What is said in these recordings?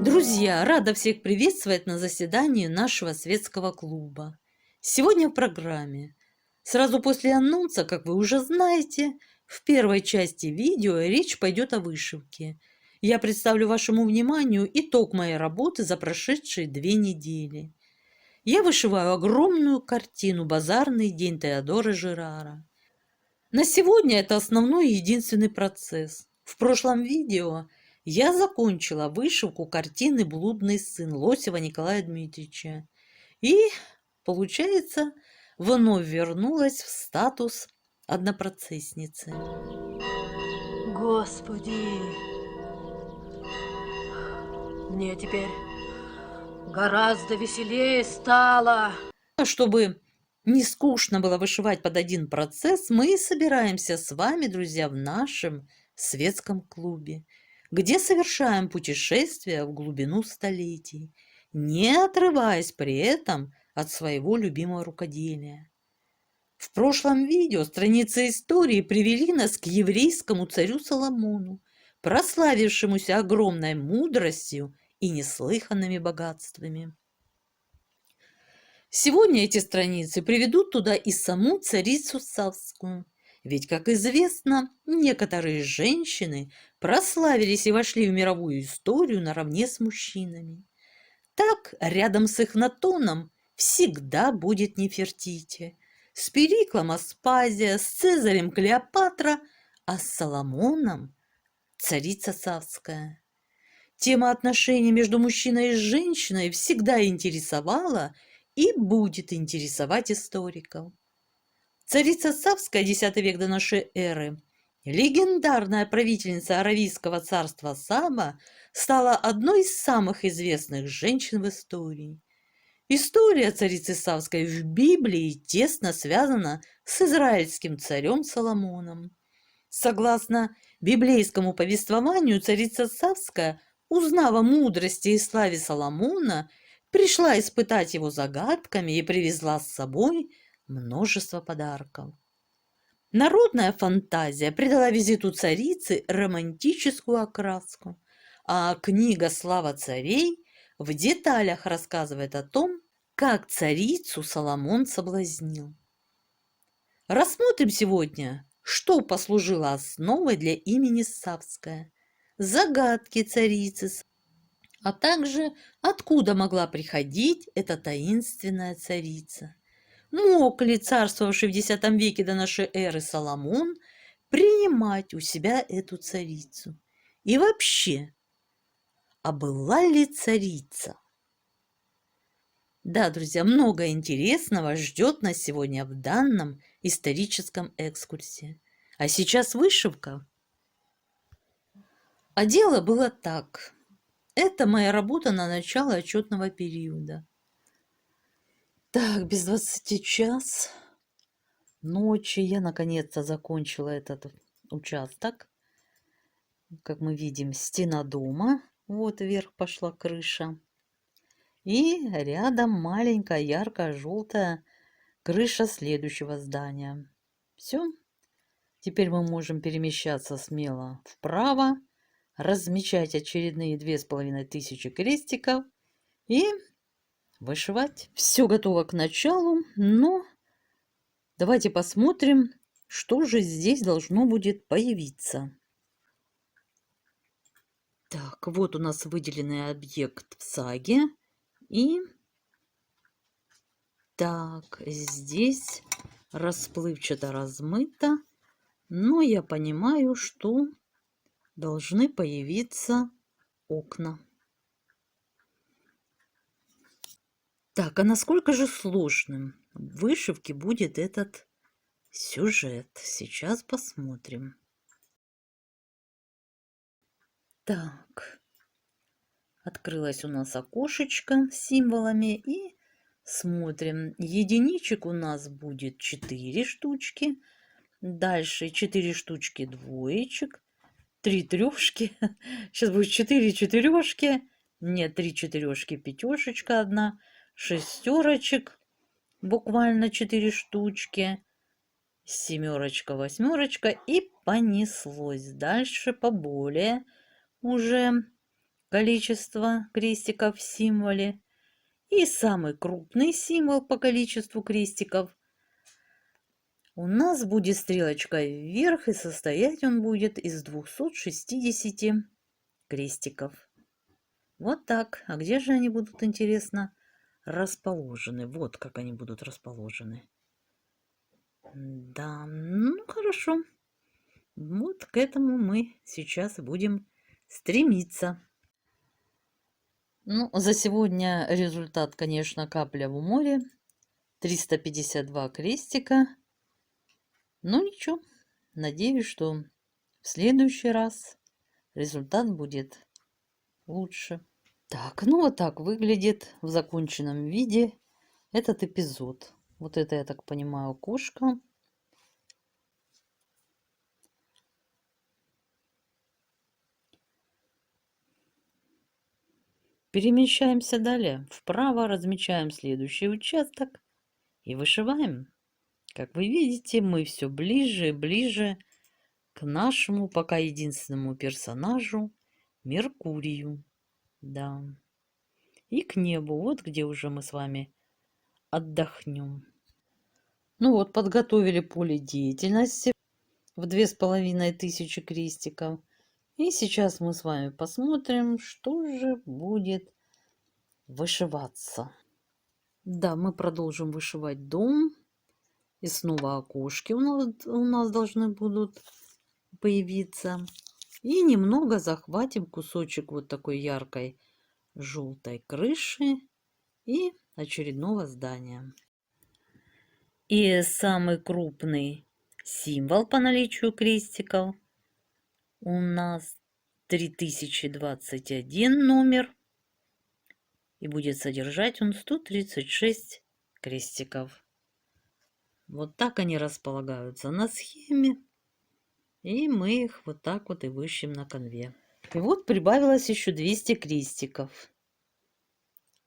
Друзья, рада всех приветствовать на заседании нашего светского клуба. Сегодня в программе. Сразу после анонса, как вы уже знаете, в первой части видео речь пойдет о вышивке. Я представлю вашему вниманию итог моей работы за прошедшие 2 недели. Я вышиваю огромную картину «Базарный день» Теодора Жерара. На сегодня это основной и единственный процесс. В прошлом видео я закончила вышивку картины «Блудный сын» Лосева Николая Дмитриевича и, получается, вновь вернулась в статус однопроцессницы. Господи, мне теперь гораздо веселее стало. Чтобы не скучно было вышивать под один процесс, мы собираемся с вами, друзья, в нашем светском клубе, где совершаем путешествия в глубину столетий, не отрываясь при этом от своего любимого рукоделия. В прошлом видео страницы истории привели нас к еврейскому царю Соломону, прославившемуся огромной мудростью и неслыханными богатствами. Сегодня эти страницы приведут туда и саму царицу Савскую. Ведь, как известно, некоторые женщины прославились и вошли в мировую историю наравне с мужчинами. Так, рядом с Эхнатоном всегда будет Нефертити, с Периклом Аспазия, с Цезарем Клеопатра, а с Соломоном царица Савская. Тема отношений между мужчиной и женщиной всегда интересовала и будет интересовать историков. Царица Савская, X век до нашей эры, легендарная правительница Аравийского царства Саба, стала одной из самых известных женщин в истории. История царицы Савской в Библии тесно связана с израильским царем Соломоном. Согласно библейскому повествованию, царица Савская, узнав о мудрости и славе Соломона, пришла испытать его загадками и привезла с собой множество подарков. Народная фантазия придала визиту царицы романтическую окраску, а книга «Слава царей» в деталях рассказывает о том, как царицу Соломон соблазнил. Рассмотрим сегодня, что послужило основой для имени Савская, загадки царицы, а также откуда могла приходить эта таинственная царица. Мог ли царствовавший в X веке до нашей эры Соломон принимать у себя эту царицу? И вообще, а была ли царица? Да, друзья, много интересного ждет нас сегодня в данном историческом экскурсе. А сейчас вышивка. А дело было так. Это моя работа на начало отчетного периода. Так, без 20 час ночи я наконец-то закончила этот участок. Как мы видим, стена дома. Вот вверх пошла крыша. И рядом маленькая ярко-желтая крыша следующего здания. Все. Теперь мы можем перемещаться смело вправо, размечать очередные 2500 крестиков и вышивать. Все готово к началу, но давайте посмотрим, что же здесь должно будет появиться. Так, вот у нас выделенный объект в саге. И так, здесь расплывчато размыто, но я понимаю, что должны появиться окна. Так, а насколько же сложным в вышивке будет этот сюжет? Сейчас посмотрим. Так, открылось у нас окошечко с символами и смотрим. Единичек у нас будет 4 штучки. Дальше 4 штучки двоечек. 3 трешки. Сейчас будет 4 четырешки. Нет, 3 четырешки, пятешечка одна. Шестерочек. Буквально 4 штучки. Семерочка, восьмерочка. И понеслось. Дальше поболее уже количество крестиков в символе и самый крупный символ по количеству крестиков, у нас будет стрелочка вверх, и состоять он будет из 260 крестиков. Вот так. А где же они будут, интересно, расположены? Вот как они будут расположены. Да, ну хорошо. Вот к этому мы сейчас будем стремиться. Ну, за сегодня результат, конечно, капля в море. 352 крестика. Ну ничего, надеюсь, что в следующий раз результат будет лучше. Так, ну вот так выглядит в законченном виде этот эпизод. Вот это, я так понимаю, кошка. Перемещаемся далее. Вправо размечаем следующий участок и вышиваем. Как вы видите, мы все ближе и ближе к нашему пока единственному персонажу Меркурию. Да. И к небу, вот где уже мы с вами отдохнем. Ну вот, подготовили поле деятельности в 2500 крестиков. И сейчас мы с вами посмотрим, что же будет вышиваться. Да, мы продолжим вышивать дом. И снова окошки у нас должны будут появиться. И немного захватим кусочек вот такой яркой желтой крыши и очередного здания. И самый крупный символ по наличию крестиков у нас 3021 номер. И будет содержать он 136 крестиков. Вот так они располагаются на схеме. И мы их вот так вот и вышьем на конве. И вот прибавилось еще 200 крестиков.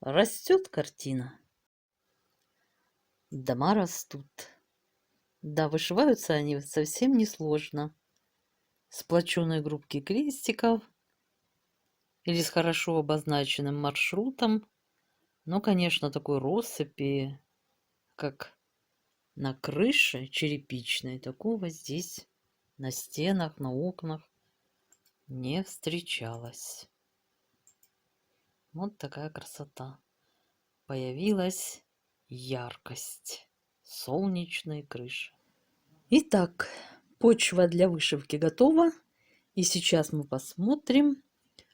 Растет картина. Дома растут. Да, вышиваются они совсем несложно. Сплоченной группки крестиков или с хорошо обозначенным маршрутом. Но, конечно, такой россыпи, как на крыше черепичной, такого здесь на стенах, на окнах не встречалось. Вот такая красота. Появилась яркость солнечной крыши. Итак, почва для вышивки готова. И сейчас мы посмотрим,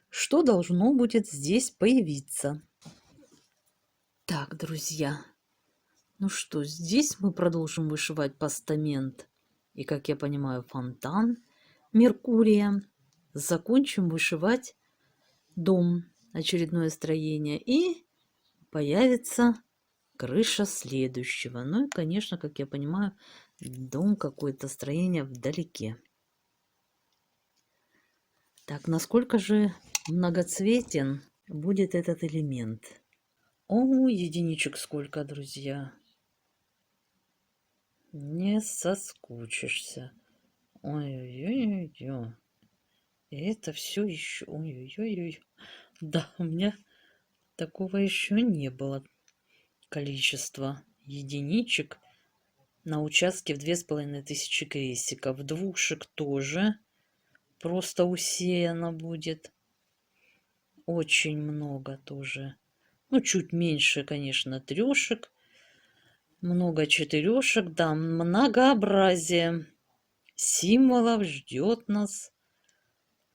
что должно будет здесь появиться. Так, друзья, ну что, здесь мы продолжим вышивать постамент и, как я понимаю, фонтан Меркурия. Закончим вышивать дом, очередное строение, и появится крыша следующего. Ну и, конечно, как я понимаю, дом, какое-то строение вдалеке. Так, насколько же многоцветен будет этот элемент? О, единичек сколько, друзья! Не соскучишься. Ой-ой-ой-ой. И это все еще... Ой-ой-ой. Да, у меня такого еще не было количества единичек на участке в 2500 крестиков. Двушек тоже просто усеяно будет. Очень много тоже. Ну, чуть меньше, конечно, трешек. Много четырешек. Да, многообразие символов ждет нас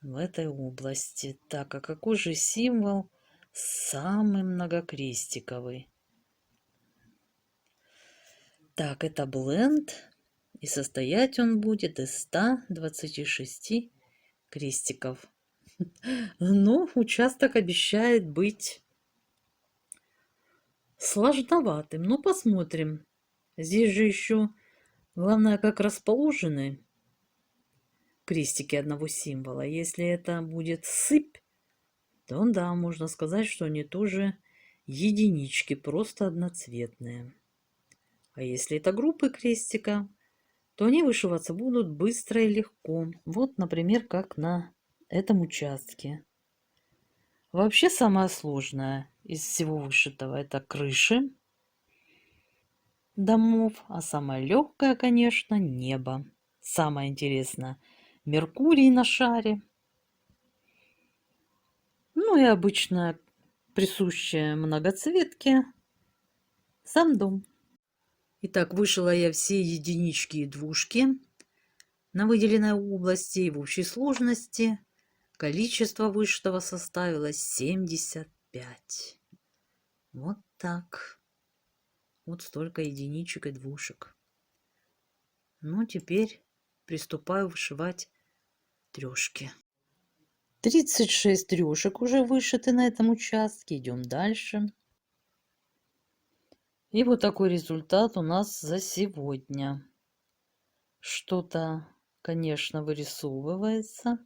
в этой области. Так, а какой же символ самый многокрестиковый? Так, это бленд. И состоять он будет из 126 крестиков. Но участок обещает быть сложноватым. Ну, посмотрим. Здесь же еще главное, как расположены крестики одного символа. Если это будет сыпь, то да, можно сказать, что они тоже единички, просто одноцветные. А если это группы крестика, то они вышиваться будут быстро и легко. Вот, например, как на этом участке. Вообще самое сложное из всего вышитого — это крыши домов, а самое легкое, конечно, небо. Самое интересное — Меркурий на шаре. Ну и обычно присущая многоцветке сам дом. Итак, вышила я все единички и двушки на выделенной области, и в общей сложности количество вышитого составило 75. Вот так. Вот столько единичек и двушек. Ну, теперь приступаю вышивать трешки. 36 трешек уже вышиты на этом участке. Идем дальше. И вот такой результат у нас за сегодня. Что-то, конечно, вырисовывается.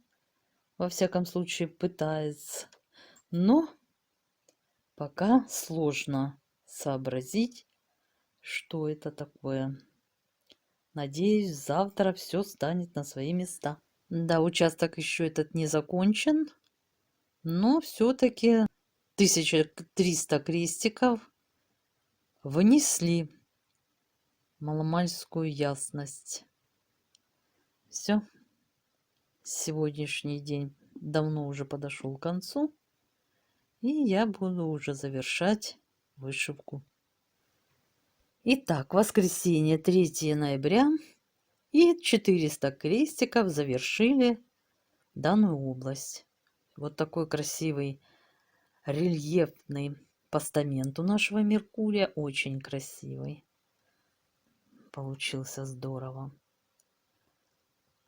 Во всяком случае, пытается. Но пока сложно сообразить, что это такое. Надеюсь, завтра все станет на свои места. Да, участок еще этот не закончен, но все-таки 1300 крестиков внесли маломальскую ясность. Все, сегодняшний день давно уже подошел к концу, и я буду уже завершать вышивку. Итак, воскресенье, 3 ноября, и 400 крестиков завершили данную область. Вот такой красивый рельефный постамент у нашего Меркурия, очень красивый. Получился здорово.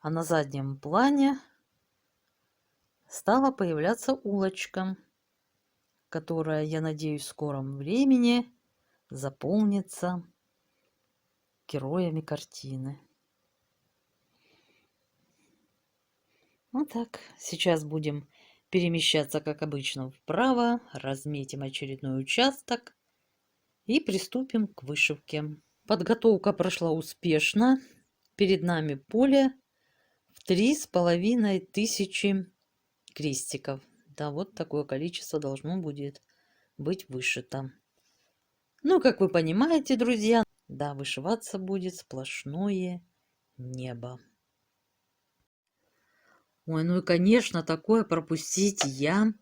А на заднем плане стала появляться улочка, которая, я надеюсь, в скором времени заполнится героями картины. Вот так. Сейчас будем перемещаться, как обычно, вправо, разметим очередной участок и приступим к вышивке. Подготовка прошла успешно. Перед нами поле в 3500 крестиков. Да, вот такое количество должно будет быть вышито. Ну, как вы понимаете, друзья, да, вышиваться будет сплошное небо. Ой, ну и, конечно, такое пропустить я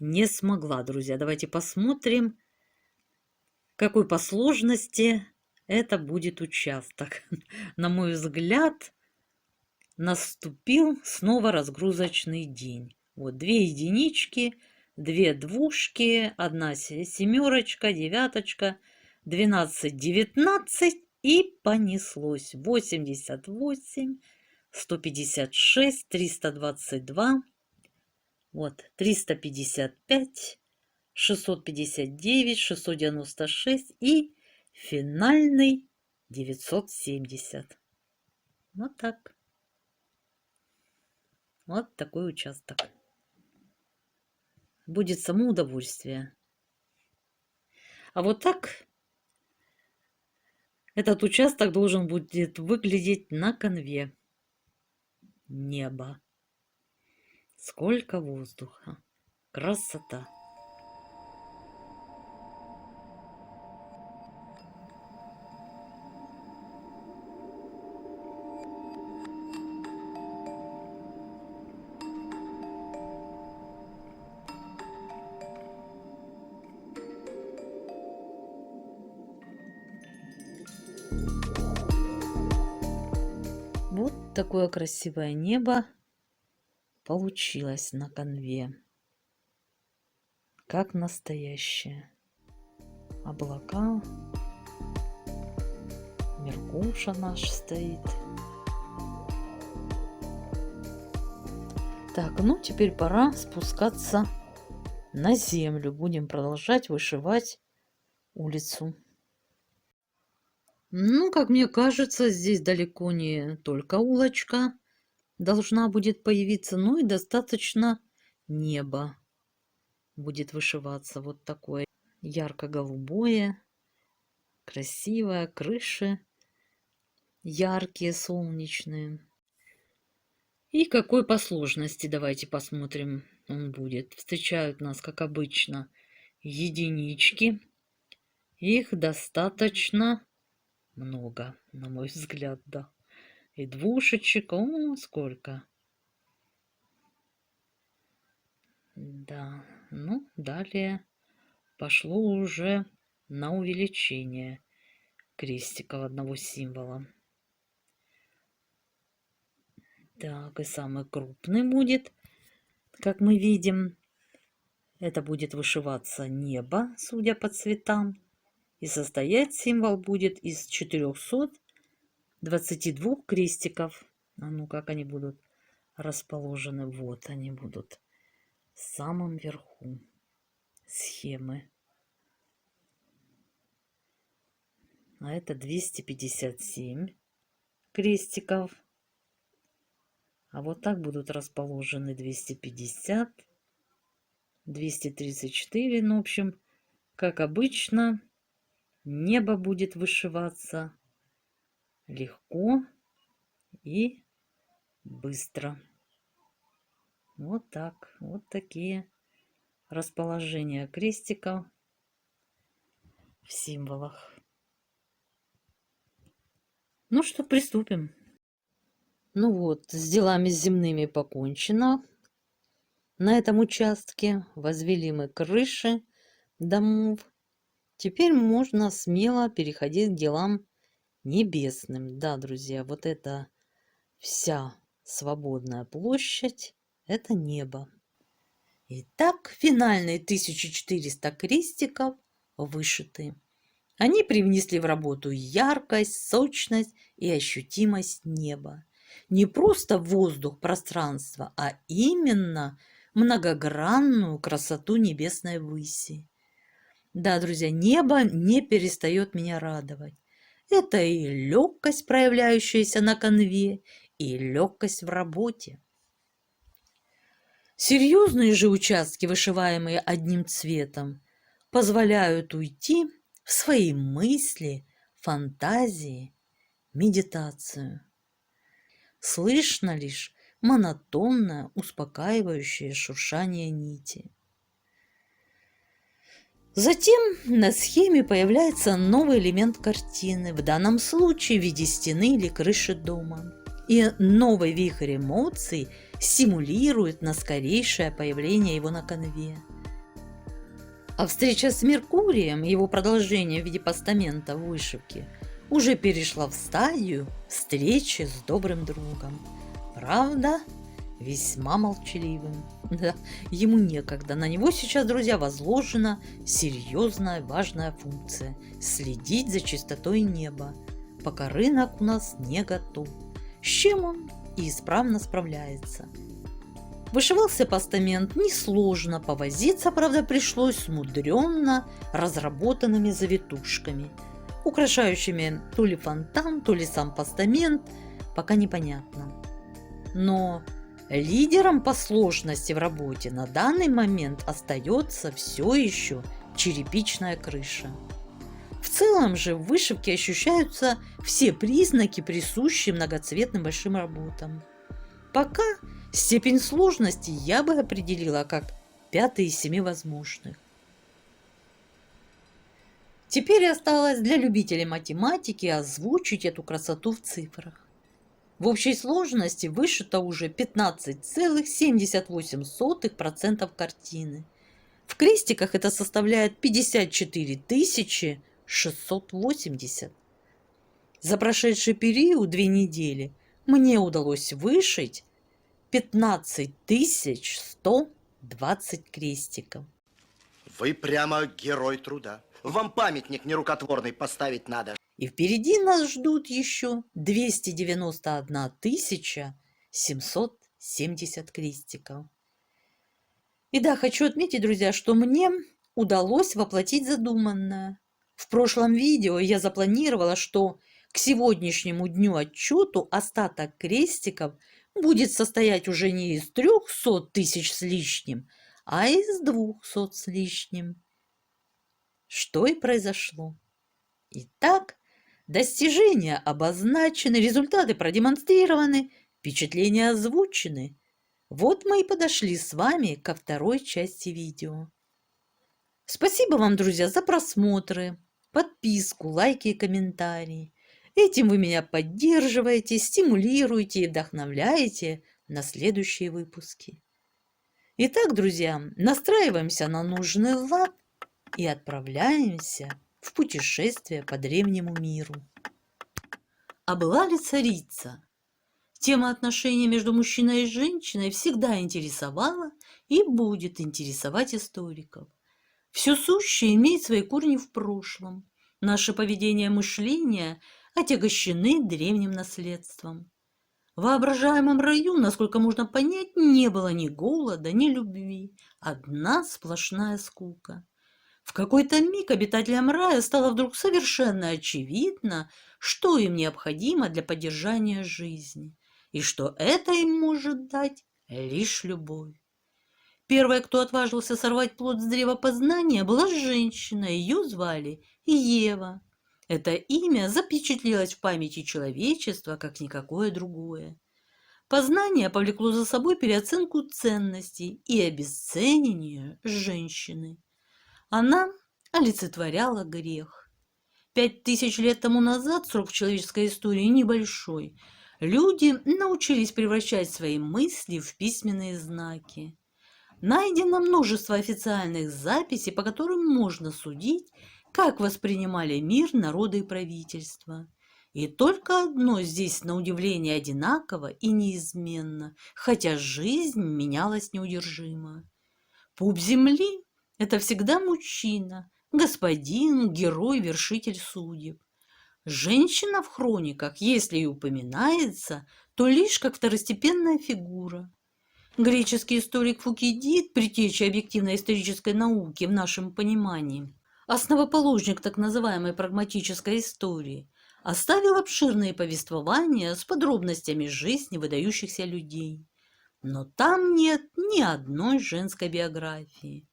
не смогла, друзья. Давайте посмотрим, какой по сложности это будет участок. На мой взгляд, наступил снова разгрузочный день. Вот 2 единички, 2 двушки, 1 семерочка, девяточка, 12, 19 и понеслось. 88, 156, 322, вот 355, 659, 696 и финальный 970. Вот так. Вот такой участок. Будет само удовольствие. А вот так этот участок должен будет выглядеть на конве. Небо. Сколько воздуха. Красота. Вот такое красивое небо получилось на конве. Как настоящее. Облака. Меркуша наш стоит. Так, ну теперь пора спускаться на землю. Будем продолжать вышивать улицу. Ну, как мне кажется, здесь далеко не только улочка должна будет появиться, но и достаточно неба будет вышиваться. Вот такое ярко-голубое, красивое, крыши яркие, солнечные. И какой по сложности, давайте посмотрим, он будет. Встречают нас, как обычно, единички. Их достаточно много, на мой взгляд, да. И двушечек, о, сколько. Да, ну, далее пошло уже на увеличение крестиков одного символа. Так, и самый крупный будет, как мы видим. Это будет вышиваться небо, судя по цветам. И состоять символ будет из 422 крестиков. А ну, как они будут расположены? Вот они будут в самом верху схемы. А это 257 крестиков. А вот так будут расположены 250, 234. Ну, в общем, как обычно, небо будет вышиваться легко и быстро. Вот так. Вот такие расположения крестиков в символах. Ну что, приступим. Ну вот, с делами земными покончено. На этом участке возвели мы крыши домов. Теперь можно смело переходить к делам небесным. Да, друзья, вот это вся свободная площадь – это небо. Итак, финальные 1400 крестиков вышиты. Они привнесли в работу яркость, сочность и ощутимость неба. Не просто воздух, пространство, а именно многогранную красоту небесной выси. Да, друзья, небо не перестает меня радовать. Это и легкость, проявляющаяся на канве, и легкость в работе. Серьезные же участки, вышиваемые одним цветом, позволяют уйти в свои мысли, фантазии, медитацию. Слышно лишь монотонное, успокаивающее шуршание нити. Затем на схеме появляется новый элемент картины, в данном случае в виде стены или крыши дома. И новый вихрь эмоций стимулирует на скорейшее появление его на канве. А встреча с Меркурием, его продолжение в виде постамента в вышивке, уже перешла в стадию встречи с добрым другом. Правда, весьма молчаливым. Да, ему некогда. На него сейчас, друзья, возложена серьезная, важная функция – следить за чистотой неба, пока рынок у нас не готов, с чем он и исправно справляется. Вышивался постамент несложно, повозиться, правда, пришлось с мудренно разработанными завитушками, украшающими то ли фонтан, то ли сам постамент, пока непонятно. Но лидером по сложности в работе на данный момент остается все еще черепичная крыша. В целом же в вышивке ощущаются все признаки, присущие многоцветным большим работам. Пока степень сложности я бы определила как 5 из 7 возможных. Теперь осталось для любителей математики озвучить эту красоту в цифрах. В общей сложности вышито уже 15,78% картины. В крестиках это составляет 54 680. За прошедший период 2 недели мне удалось вышить 15 120 крестиков. Вы прямо герой труда. Вам памятник нерукотворный поставить надо. И впереди нас ждут еще 291 770 крестиков. И да, хочу отметить, друзья, что мне удалось воплотить задуманное. В прошлом видео я запланировала, что к сегодняшнему дню отчету остаток крестиков будет состоять уже не из 300 тысяч с лишним, а из 200 с лишним. Что и произошло. Итак, достижения обозначены, результаты продемонстрированы. Впечатления озвучены. Вот мы и подошли с вами ко второй части видео. Спасибо вам, друзья, за просмотры, подписку, лайки и комментарии. Этим вы меня поддерживаете, стимулируете и вдохновляете на следующие выпуски. Итак, друзья, настраиваемся на нужный лад и отправляемся в путешествие по древнему миру. А была ли царица? Тема отношений между мужчиной и женщиной всегда интересовала и будет интересовать историков. Все сущее имеет свои корни в прошлом. Наше поведение и мышление отягощены древним наследством. В воображаемом раю, насколько можно понять, не было ни голода, ни любви. Одна сплошная скука. В какой-то миг обитателям рая стало вдруг совершенно очевидно, что им необходимо для поддержания жизни, и что это им может дать лишь любовь. Первая, кто отважился сорвать плод с древа познания, была женщина, ее звали Ева. Это имя запечатлелось в памяти человечества, как никакое другое. Познание повлекло за собой переоценку ценностей и обесценение женщины. Она олицетворяла грех. 5000 лет тому назад срок человеческой истории небольшой. Люди научились превращать свои мысли в письменные знаки. Найдено множество официальных записей, по которым можно судить, как воспринимали мир народы и правительства. И только одно здесь, на удивление, одинаково и неизменно, хотя жизнь менялась неудержимо. Пуп земли – это всегда мужчина, господин, герой, вершитель судеб. Женщина в хрониках, если и упоминается, то лишь как второстепенная фигура. Греческий историк Фукидид, предтеча объективной исторической науки в нашем понимании, основоположник так называемой прагматической истории, оставил обширные повествования с подробностями жизни выдающихся людей. Но там нет ни одной женской биографии.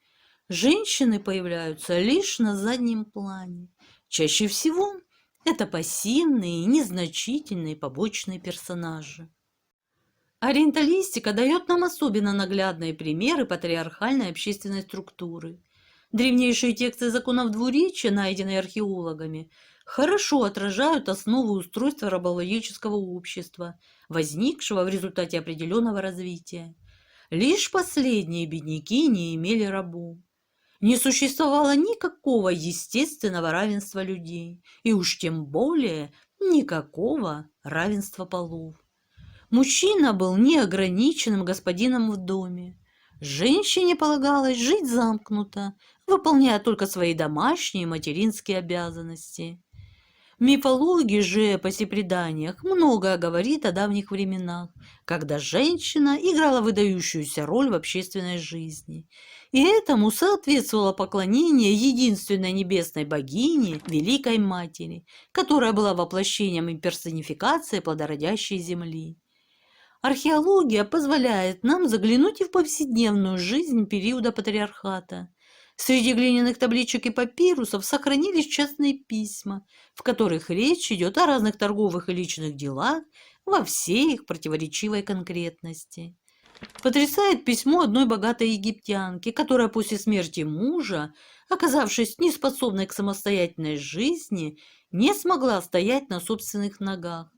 Женщины появляются лишь на заднем плане. Чаще всего это пассивные и незначительные побочные персонажи. Ориенталистика дает нам особенно наглядные примеры патриархальной общественной структуры. Древнейшие тексты законов двуречия, найденные археологами, хорошо отражают основы устройства рабовладельческого общества, возникшего в результате определенного развития. Лишь последние бедняки не имели рабов. Не существовало никакого естественного равенства людей, и уж тем более никакого равенства полов. Мужчина был неограниченным господином в доме. Женщине полагалось жить замкнуто, выполняя только свои домашние и материнские обязанности. В мифологии же, эпосе, преданиях многое говорит о давних временах, когда женщина играла выдающуюся роль в общественной жизни. И этому соответствовало поклонение единственной небесной богине, Великой Матери, которая была воплощением и персонификацией плодородящей земли. Археология позволяет нам заглянуть и в повседневную жизнь периода патриархата. Среди глиняных табличек и папирусов сохранились частные письма, в которых речь идет о разных торговых и личных делах во всей их противоречивой конкретности. Потрясает письмо одной богатой египтянки, которая после смерти мужа, оказавшись неспособной к самостоятельной жизни, не смогла стоять на собственных ногах.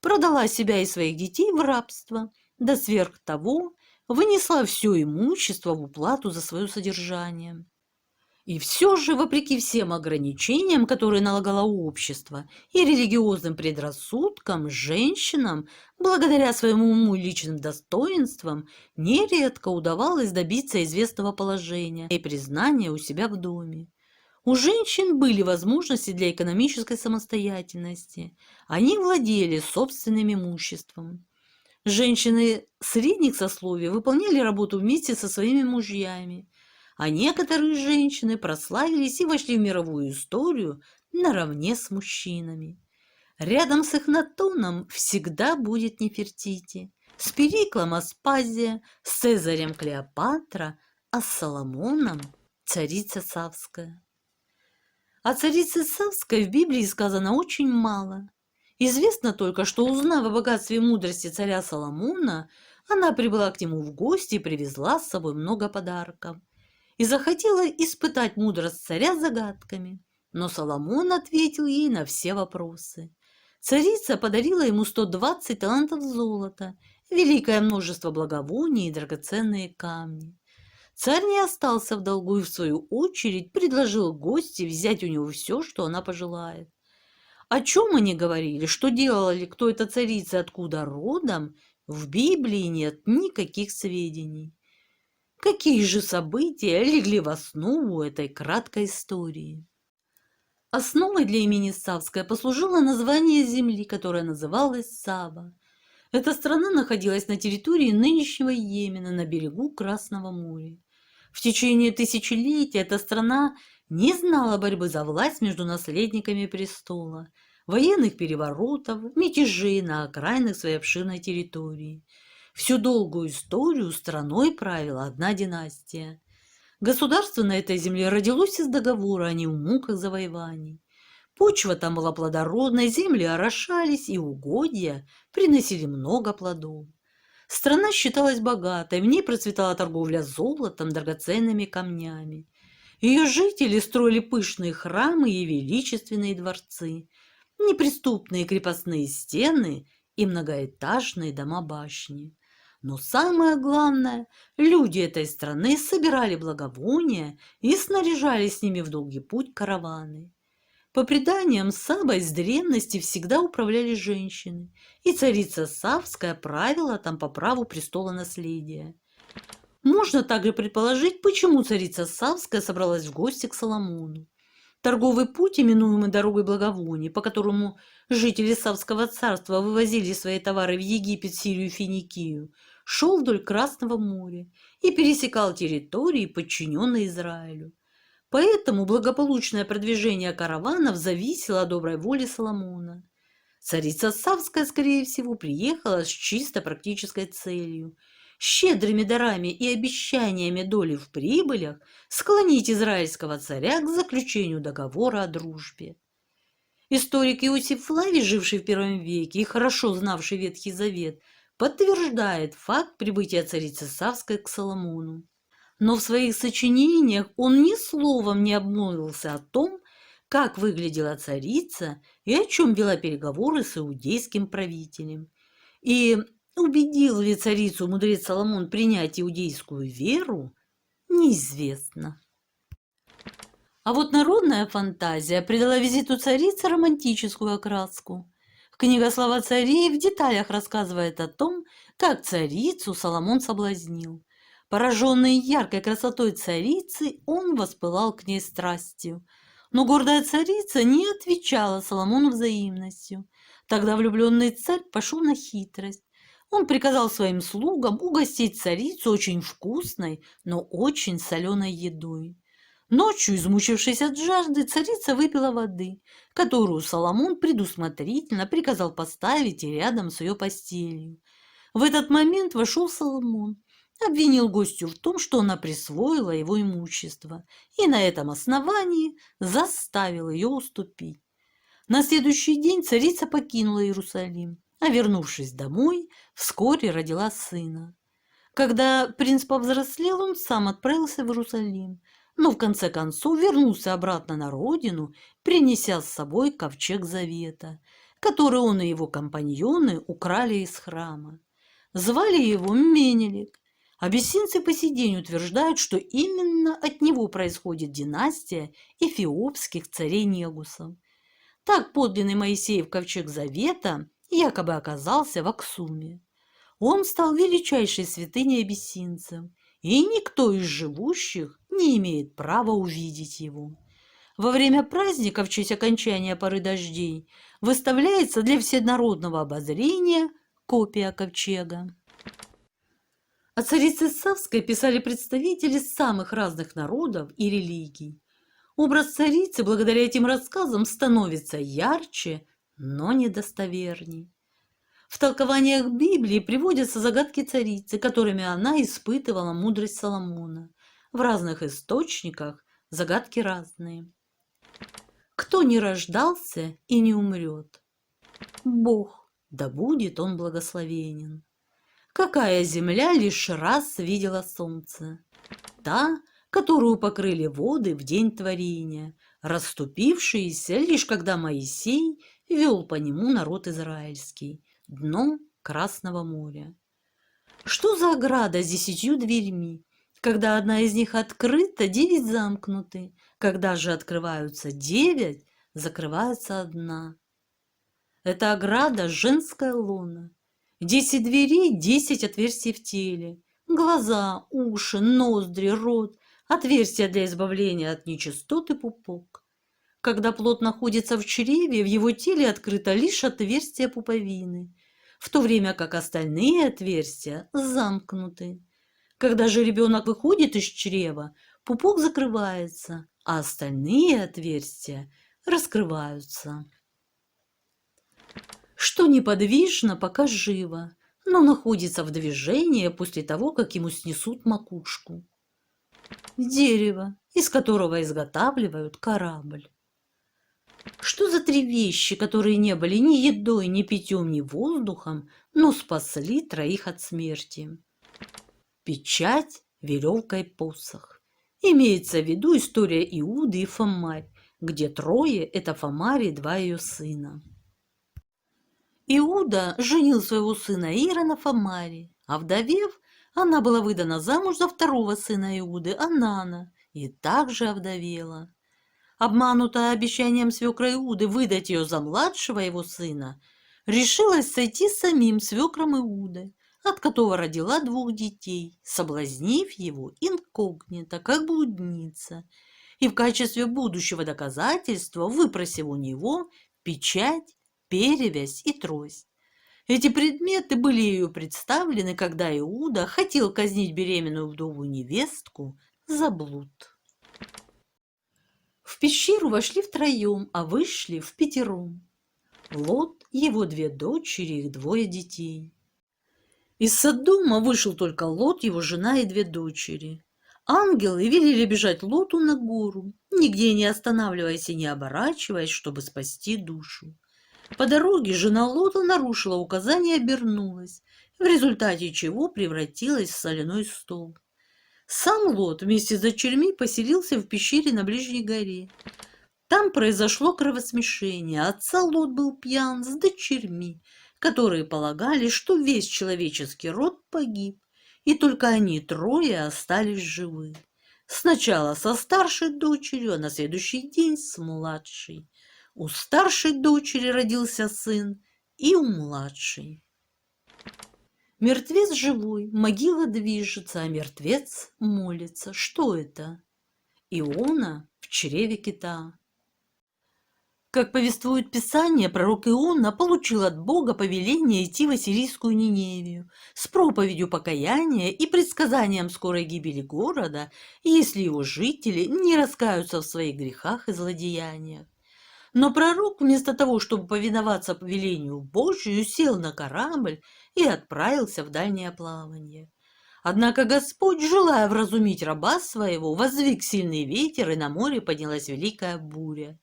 Продала себя и своих детей в рабство, да сверх того вынесла все имущество в уплату за свое содержание. И все же, вопреки всем ограничениям, которые налагало общество, и религиозным предрассудкам, женщинам, благодаря своему уму и личным достоинствам, нередко удавалось добиться известного положения и признания у себя в доме. У женщин были возможности для экономической самостоятельности. Они владели собственным имуществом. Женщины средних сословий выполняли работу вместе со своими мужьями, а некоторые женщины прославились и вошли в мировую историю наравне с мужчинами. Рядом с Эхнатоном всегда будет Нефертити, с Периклом Аспазия, с Цезарем Клеопатра, а с Соломоном царица Савская. О царице Савской в Библии сказано очень мало. Известно только, что, узнав о богатстве и мудрости царя Соломона, она прибыла к нему в гости и привезла с собой много подарков. И захотела испытать мудрость царя загадками. Но Соломон ответил ей на все вопросы. Царица подарила ему 120 талантов золота, великое множество благовоний и драгоценные камни. Царь не остался в долгу и, в свою очередь, предложил гости взять у него все, что она пожелает. О чем они говорили, что делали, кто эта царица, откуда родом, в Библии нет никаких сведений. Какие же события легли в основу этой краткой истории? Основой для имени Савская послужило название земли, которая называлась Сава. Эта страна находилась на территории нынешнего Йемена на берегу Красного моря. В течение тысячелетий эта страна не знала борьбы за власть между наследниками престола, военных переворотов, мятежей на окраинах своей обширной территории. Всю долгую историю страной правила одна династия. Государство на этой земле родилось из договора о неумуках завоеваний. Почва там была плодородной, земли орошались, и угодья приносили много плодов. Страна считалась богатой, в ней процветала торговля золотом, драгоценными камнями. Ее жители строили пышные храмы и величественные дворцы, неприступные крепостные стены и многоэтажные дома-башни. Но самое главное, люди этой страны собирали благовония и снаряжали с ними в долгий путь караваны. По преданиям, Сабой с древности всегда управляли женщины, и царица Савская правила там по праву престола наследия. Можно также предположить, почему царица Савская собралась в гости к Соломону. Торговый путь, именуемый дорогой благовоний, по которому жители Савского царства вывозили свои товары в Египет, Сирию и Финикию, шел вдоль Красного моря и пересекал территории, подчиненные Израилю. Поэтому благополучное продвижение караванов зависело от доброй воли Соломона. Царица Савская, скорее всего, приехала с чисто практической целью – щедрыми дарами и обещаниями доли в прибылях склонить израильского царя к заключению договора о дружбе. Историк Иосиф Флавий, живший в I веке и хорошо знавший Ветхий Завет, подтверждает факт прибытия царицы Савской к Соломону. Но в своих сочинениях он ни словом не обмолвился о том, как выглядела царица и о чем вела переговоры с иудейским правителем. И убедил ли царицу мудрец Соломон принять иудейскую веру, неизвестно. А вот народная фантазия придала визиту царицы романтическую окраску. Книга «Слава царей» в деталях рассказывает о том, как царицу Соломон соблазнил. Пораженный яркой красотой царицы, он воспылал к ней страстью. Но гордая царица не отвечала Соломону взаимностью. Тогда влюбленный царь пошел на хитрость. Он приказал своим слугам угостить царицу очень вкусной, но очень соленой едой. Ночью, измучившись от жажды, царица выпила воды, которую Соломон предусмотрительно приказал поставить рядом с ее постелью. В этот момент вошел Соломон, обвинил гостью в том, что она присвоила его имущество, и на этом основании заставил ее уступить. На следующий день царица покинула Иерусалим, а вернувшись домой, вскоре родила сына. Когда принц повзрослел, он сам отправился в Иерусалим, но в конце концов вернулся обратно на родину, принеся с собой ковчег завета, который он и его компаньоны украли из храма. Звали его Менелик. Абиссинцы по сей день утверждают, что именно от него происходит династия эфиопских царей Негусов. Так подлинный Моисеев ковчег завета якобы оказался в Аксуме. Он стал величайшей святыней абиссинцев, и никто из живущих не имеет права увидеть его. Во время праздника в честь окончания поры дождей выставляется для всенародного обозрения копия ковчега. О царице Савской писали представители самых разных народов и религий. Образ царицы благодаря этим рассказам становится ярче, но недостоверней. В толкованиях Библии приводятся загадки царицы, которыми она испытывала мудрость Соломона. В разных источниках загадки разные. Кто не рождался и не умрет? Бог, да будет он благословенен. Какая земля лишь раз видела солнце? Та, которую покрыли воды в день творения, расступившиеся лишь когда Моисей вел по нему народ израильский, дном Красного моря. Что за ограда с 10 дверьми? Когда одна из них открыта, 9 замкнуты. Когда же открываются 9, закрывается одна. Это ограда женская лона. 10 дверей, 10 отверстий в теле. Глаза, уши, ноздри, рот, отверстия для избавления от нечистот и пупок. Когда плод находится в чреве, в его теле открыто лишь отверстие пуповины, в то время как остальные отверстия замкнуты. Когда же ребенок выходит из чрева, пупок закрывается, а остальные отверстия раскрываются. Что неподвижно, пока живо, но находится в движении после того, как ему снесут макушку. Дерево, из которого изготавливают корабль. Что за 3 вещи, которые не были ни едой, ни питьем, ни воздухом, но спасли 3 от смерти? Печать, веревка и посох. Имеется в виду история Иуды и Фомарь, где 3 – это Фомарь и 2 ее сына. Иуда женил своего сына Ира на Фомаре, а вдовев, она была выдана замуж за 2-го сына Иуды, Анана, и также овдовела. Обманутая обещанием свекра Иуды выдать ее за младшего его сына, решилась сойти с самим свекром Иуды, от которого родила 2 детей, соблазнив его инкогнито, как блудница, и в качестве будущего доказательства выпросив у него печать, перевязь и трость. Эти предметы были ею представлены, когда Иуда хотел казнить беременную вдову невестку за блуд. В пещеру вошли втроем, а вышли в 5. Лот, его 2 дочери, их 2 детей. Из Содома вышел только Лот, его жена и 2 дочери. Ангелы велели бежать Лоту на гору, нигде не останавливаясь и не оборачиваясь, чтобы спасти душу. По дороге жена Лота нарушила указание и обернулась, в результате чего превратилась в соляной столб. Сам Лот вместе с дочерьми поселился в пещере на ближней горе. Там произошло кровосмешение. Отца Лот был пьян с дочерьми, которые полагали, что весь человеческий род погиб, и только они 3 остались живы. Сначала со старшей дочерью, а на следующий день с младшей. У старшей дочери родился сын, и у младшей. Мертвец живой, могила движется, а мертвец молится. Что это? Иона в чреве кита. Как повествует Писание, пророк Иона получил от Бога повеление идти в ассирийскую Ниневию с проповедью покаяния и предсказанием скорой гибели города, если его жители не раскаются в своих грехах и злодеяниях. Но пророк, вместо того, чтобы повиноваться повелению Божию, сел на корабль и отправился в дальнее плавание. Однако Господь, желая вразумить раба своего, воздвиг сильный ветер, и на море поднялась великая буря.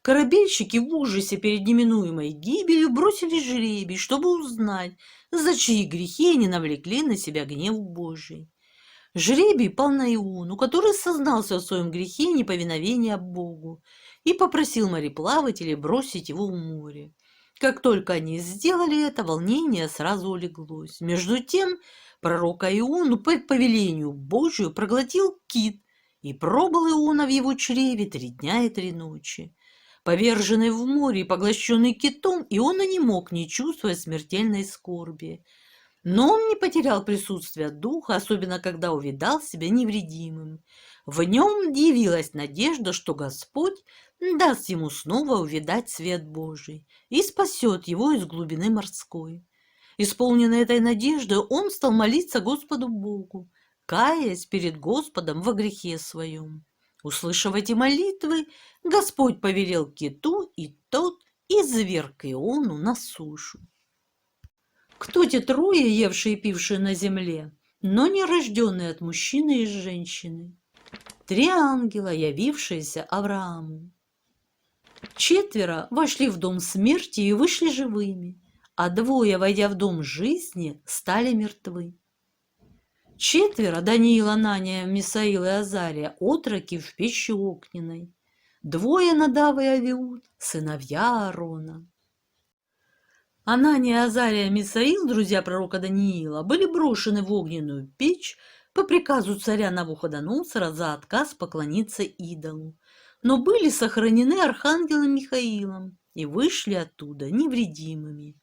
Корабельщики в ужасе перед неминуемой гибелью бросили жребий, чтобы узнать, за чьи грехи они навлекли на себя гнев Божий. Жребий пал на Иону, который сознался в своем грехе неповиновения Богу и попросил мореплавателей бросить его в море. Как только они сделали это, волнение сразу улеглось. Между тем пророка Иону по повелению Божию проглотил кит, и пробыл Иона в его чреве 3 дня и 3 ночи. Поверженный в море и поглощенный китом, Иона не мог не чувствовать смертельной скорби. Но он не потерял присутствие духа, особенно когда увидал себя невредимым. В нем явилась надежда, что Господь даст ему снова увидать свет Божий и спасет его из глубины морской. Исполненный этой надеждой, он стал молиться Господу Богу, каясь перед Господом во грехе своем. Услышав эти молитвы, Господь повелел киту, и тот изверг Иону на сушу. Кто те 3, евшие и пившие на земле, но не рожденные от мужчины и женщины? 3 ангела, явившиеся Аврааму. 4 вошли в дом смерти и вышли живыми, а 2, войдя в дом жизни, стали мертвы. 4 Даниил, Анания, Мисаил и Азария, отроки в пище огненной. 2 Надав и Авиуд, сыновья Аарона. Анания, Азария и Мисаил, друзья пророка Даниила, были брошены в огненную печь по приказу царя Навуходоносора за отказ поклониться идолу, но были сохранены архангелом Михаилом и вышли оттуда невредимыми.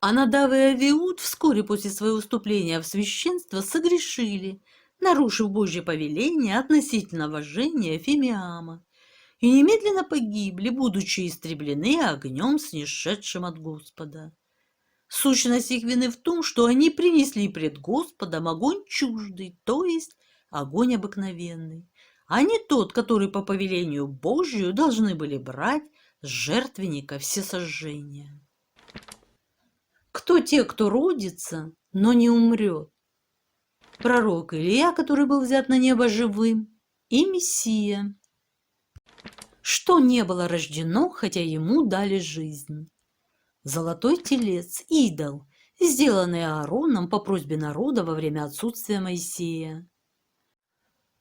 А Надав и Авиуд вскоре после своего вступления в священство согрешили, нарушив Божье повеление относительно вожжения Фимиама, и немедленно погибли, будучи истреблены огнем, снисшедшим от Господа. Сущность их вины в том, что они принесли пред Господом огонь чуждый, то есть огонь обыкновенный, а не тот, который по повелению Божию должны были брать с жертвенника всесожжения. Кто те, кто родится, но не умрет? Пророк Илия, который был взят на небо живым, и Мессия, что не было рождено, хотя ему дали жизнь. Золотой телец, идол, сделанный Аароном по просьбе народа во время отсутствия Моисея.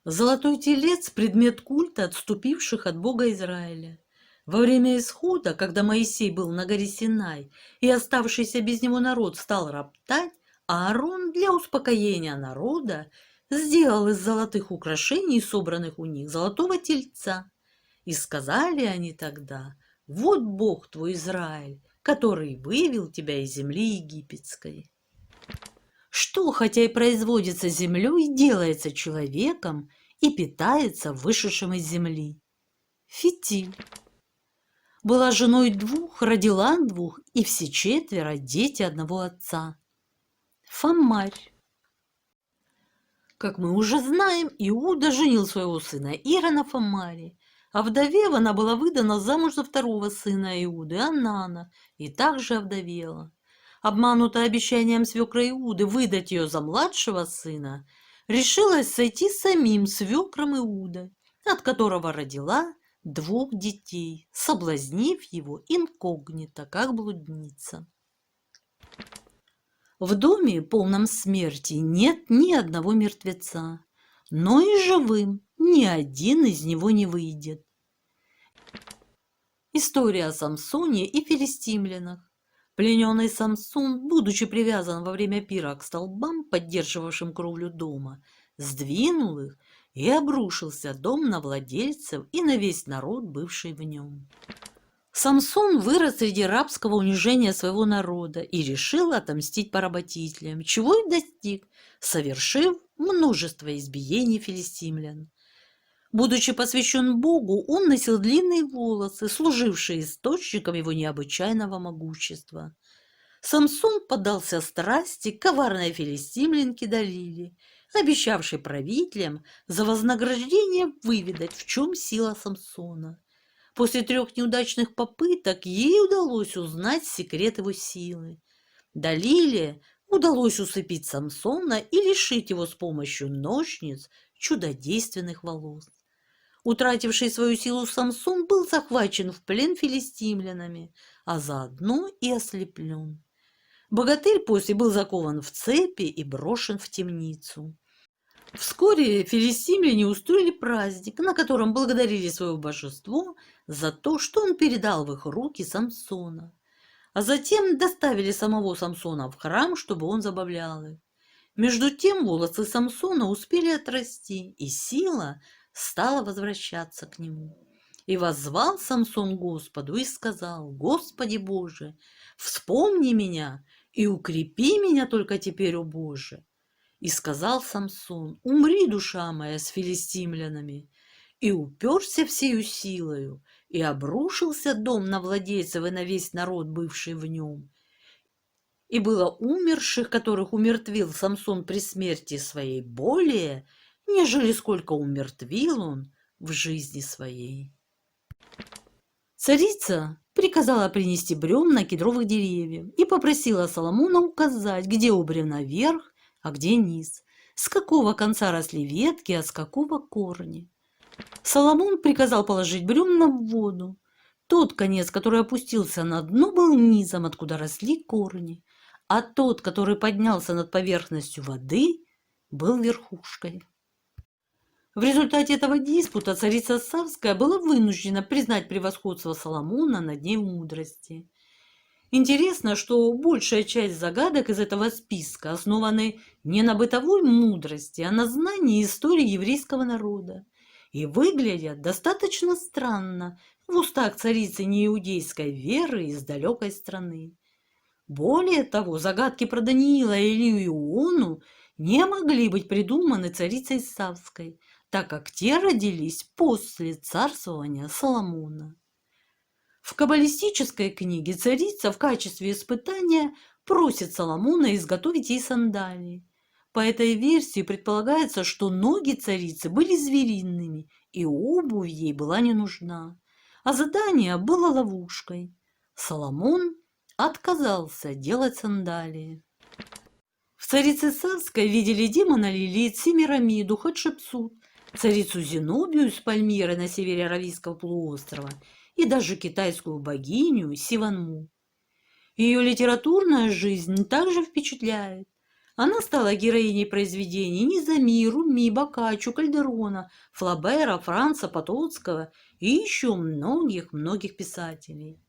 Золотой телец – предмет культа отступивших от Бога Израиля. Во время исхода, когда Моисей был на горе Синай и оставшийся без него народ стал роптать, Аарон для успокоения народа сделал из золотых украшений, собранных у них, золотого тельца. И сказали они тогда: «Вот Бог твой Израиль, который вывел тебя из земли египетской». Что, хотя и производится землей, делается человеком и питается вышедшим из земли? Фитиль. Была женой 2, родила 2, и все 4 дети одного отца. Фомарь. Как мы уже знаем, Иуда женил своего сына Ира на Фомаре, а вдовев она была выдана замуж за 2 сына Иуды, Анана, и также овдовела. Обманутая обещанием свекра Иуды выдать ее за младшего сына, решилась сойти с самим свекром Иуда, от которого родила 2 детей, соблазнив его инкогнито, как блудница. В доме, полном смерти, нет ни одного мертвеца, но и живым ни один из него не выйдет. История о Самсоне и филистимлянах. Плененный Самсон, будучи привязан во время пира к столбам, поддерживавшим кровлю дома, сдвинул их, и обрушился дом на владельцев и на весь народ, бывший в нем. Самсон вырос среди рабского унижения своего народа и решил отомстить поработителям, чего и достиг, совершив множество избиений филистимлян. Будучи посвящен Богу, он носил длинные волосы, служившие источником его необычайного могущества. Самсон поддался страсти к коварной филистимлянке Далиле, обещавшей правителям за вознаграждение выведать, в чем сила Самсона. После 3 неудачных попыток ей удалось узнать секрет его силы. Далиле удалось усыпить Самсона и лишить его с помощью ножниц чудодейственных волос. Утративший свою силу Самсон был захвачен в плен филистимлянами, а заодно и ослеплен. Богатырь после был закован в цепи и брошен в темницу. Вскоре филистимляне устроили праздник, на котором благодарили свое божество за то, что он передал в их руки Самсона, а затем доставили самого Самсона в храм, чтобы он забавлял их. Между тем волосы Самсона успели отрасти, и сила стала возвращаться к нему. И воззвал Самсон Господу и сказал: «Господи Боже, вспомни меня и укрепи меня только теперь, о Боже». И сказал Самсон: «Умри, душа моя, с филистимлянами». И уперся всею силою, и обрушился дом на владельцев и на весь народ, бывший в нем. И было умерших, которых умертвил Самсон при смерти своей, более, нежели сколько умертвил он в жизни своей. Царица приказала принести бревна кедровых деревьев и попросила Соломона указать, где у бревна верх, а где низ, с какого конца росли ветки, а с какого корни. Соломон приказал положить бревна в воду. Тот конец, который опустился на дно, был низом, откуда росли корни, а тот, который поднялся над поверхностью воды, был верхушкой. В результате этого диспута царица Савская была вынуждена признать превосходство Соломона над ней в мудрости. Интересно, что большая часть загадок из этого списка основаны не на бытовой мудрости, а на знании истории еврейского народа и выглядят достаточно странно в устах царицы неиудейской веры из далекой страны. Более того, загадки про Даниила, Илью и Иону не могли быть придуманы царицей Савской, так как те родились после царствования Соломона. В каббалистической книге царица в качестве испытания просит Соломона изготовить ей сандалии. По этой версии предполагается, что ноги царицы были звериными, и обувь ей была не нужна, а задание было ловушкой. Соломон отказался делать сандалии. В царице Савской видели демона Лилит, Семирамиду, Хатшепсут, царицу Зенобию из Пальмиры на севере Аравийского полуострова и даже китайскую богиню Сиванму. Ее литературная жизнь также впечатляет. Она стала героиней произведений Низами, Руми, Боккаччо, Кальдерона, Флабера, Франца, Потоцкого и еще многих-многих писателей.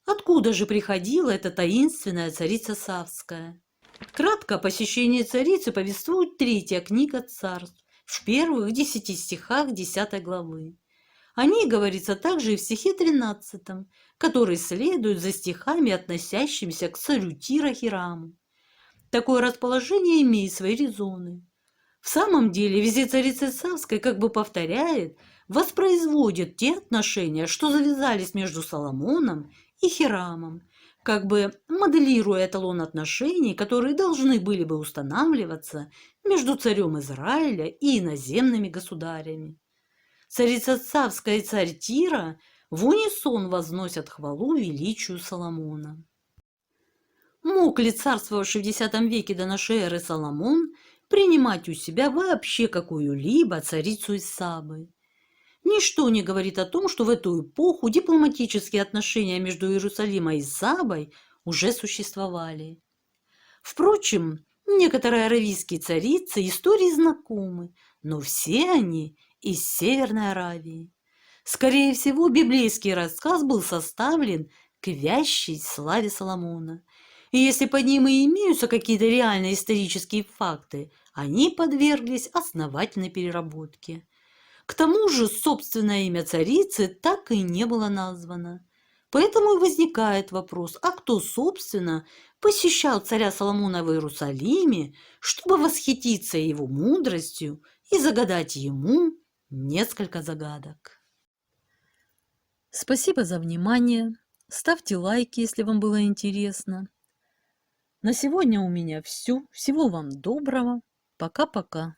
Откуда же приходила эта таинственная царица Савская? Кратко о посещении царицы повествует третья книга царств в первых 10 стихах 10 главы. О ней говорится также и в стихе 13, который следует за стихами, относящимися к царю Тира Хираму. Такое расположение имеет свои резоны. В самом деле визит царицы Савской как бы повторяет, воспроизводит те отношения, что завязались между Соломоном и Хирамом, как бы моделируя эталон отношений, которые должны были бы устанавливаться между царем Израиля и иноземными государями. Царица Савская и царь Тира в унисон возносят хвалу величию Соломона. Мог ли царствовавший в X веке до нашей эры Соломон принимать у себя вообще какую-либо царицу из Сабы? Ничто не говорит о том, что в эту эпоху дипломатические отношения между Иерусалимом и Сабой уже существовали. Впрочем, некоторые аравийские царицы истории знакомы, но все они из Северной Аравии. Скорее всего, библейский рассказ был составлен к вящей славе Соломона. И если под ним и имеются какие-то реальные исторические факты, они подверглись основательной переработке. К тому же собственное имя царицы так и не было названо. Поэтому и возникает вопрос, а кто, собственно, посещал царя Соломона в Иерусалиме, чтобы восхититься его мудростью и загадать ему несколько загадок. Спасибо за внимание. Ставьте лайки, если вам было интересно. На сегодня у меня все. Всего вам доброго. Пока-пока.